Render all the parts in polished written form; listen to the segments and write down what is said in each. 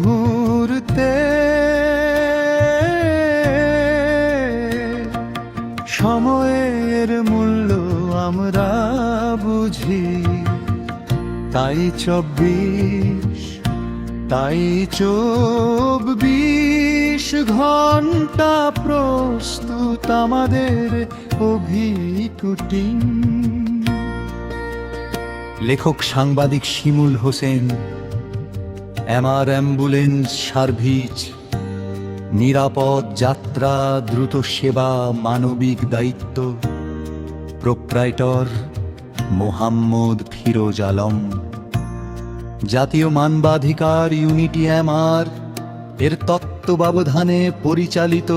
মুহূর্তে সময়ের মূল্য আমরা বুঝি, তাই 24 ঘন্টা প্রস্তুত আমাদের অভিকুটি। লেখক সাংবাদিক শিমুল হোসেন, এমআর অ্যাম্বুলেন্স সার্ভিস, নিরাপদ যাত্রা, দ্রুত সেবা, মানবিক দায়িত্ব। প্রোপ্রাইটর মোহাম্মদ ফিরোজ আলম। জাতীয় মানবাধিকার ইউনিটি এমআর এর তত্ত্বাবধানে পরিচালিত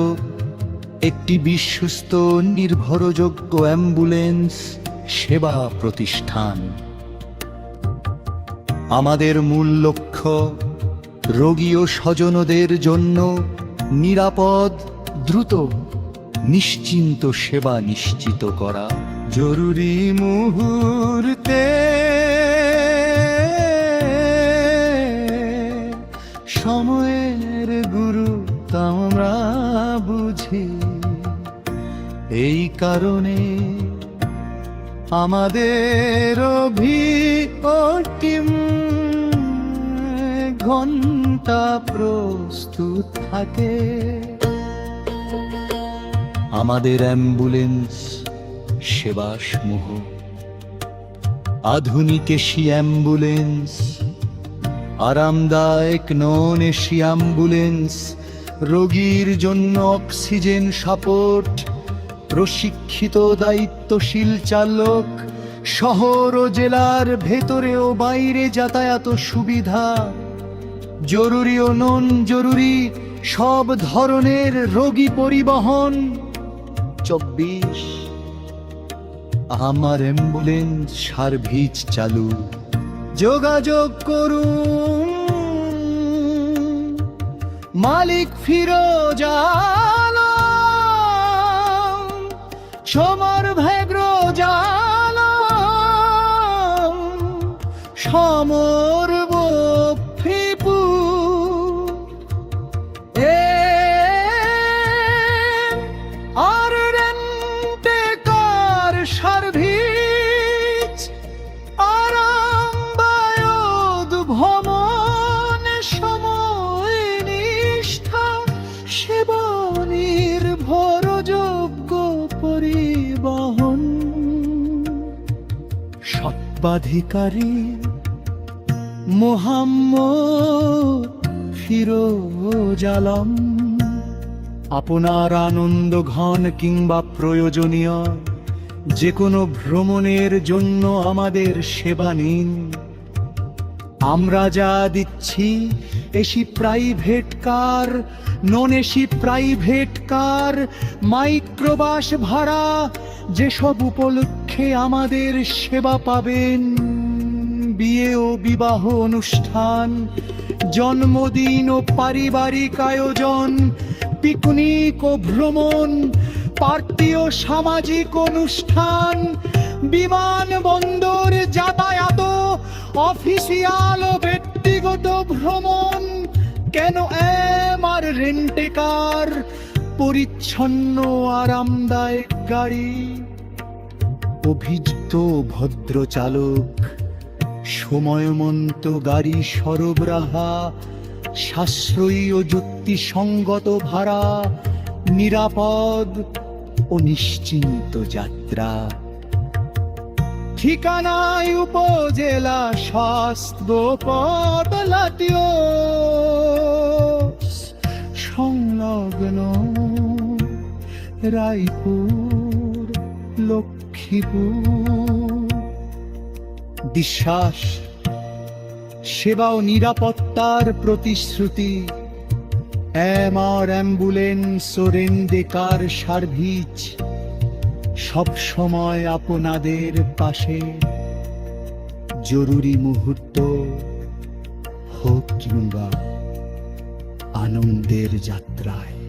একটি বিশ্বস্ত নির্ভরযোগ্য অ্যাম্বুলেন্স সেবা প্রতিষ্ঠান। আমাদের মূল লক্ষ্য রোগী ও স্বজনদের জন্য নিরাপদ, দ্রুত, নিশ্চিন্ত সেবা নিশ্চিত করা। জরুরি মুহূর্তে সময়ের গুরুত্ব আমরা বুঝি, এই কারণে আমাদের অভিকুটি ঘন্টা প্রস্তুত থাকে। আমাদের অ্যাম্বুলেন্স সেবাসমূহ আধুনিক এসি অ্যাম্বুলেন্স, আরামদায়ক নন এসি অ্যাম্বুলেন্স, রোগীর জন্য অক্সিজেন সাপোর্ট, প্রশিক্ষিত দায়িত্বশীল চালক, শহর ও জেলার ভেতরে ও বাইরে যাতায়াত সুবিধা, জরুরি ও নন জরুরি সব ধরনের রোগী পরিবহন। 24 আমার অ্যাম্বুলেন্স সার্ভিস চালু। যোগাযোগ করুন মালিক ফিরোজ আলম, সমর ভেগ্রোজ আলম, সমর সার্ভিস, আরামদায়ক ভ্রমণ, সময় নিষ্ঠা, সেবা নির্ভরযোগ্য পরিবহন। সর্বাধিকারী মোহাম্মদ ফিরোজ আলম। আপনার আনন্দ ঘন কিংবা প্রয়োজনীয় যে কোনো ভ্রমণের জন্য আমাদের সেবা নিন। আমরা যা দিচ্ছি AC private car, non AC private car, microbus ভাড়া, যেসব উপলক্ষে আমাদের সেবা পাবেন। বিয়ে ও বিবাহ অনুষ্ঠান, জন্মদিন ও পারিবারিক আয়োজন, পিকনিক ও ভ্রমণ, পার্টি ও সামাজিক অনুষ্ঠান, বিমানবন্দর যাতায়াত, অফিসিয়াল ও ব্যক্তিগত ভ্রমণ। কেন এমআর রেন্টে কার, পরিচ্ছন্ন আরামদায়ক গাড়ি, অভিযুক্ত ভদ্র চালক, সময়মন্ত গাড়ি সরবরাহ, সাশ্রয়ী ও যুক্তিসঙ্গত ভাড়া, নিরাপদ ও নিশ্চিন্ত যাত্রা। ঠিকানায় উপজেলা স্বাস্থ্য কটলাতীয় সংলগ্ন রায়পুর, লক্ষ্মীপুর। বিশ্বাস, সেবা ও নিরাপত্তার প্রতিশ্রুতি। এমআর অ্যাম্বুলেন্স ও রেন্টেকার সার্ভিস সব সময় আপনাদের পাশে। জরুরি মুহূর্ত হোক কিংবা আনন্দের যাত্রায়।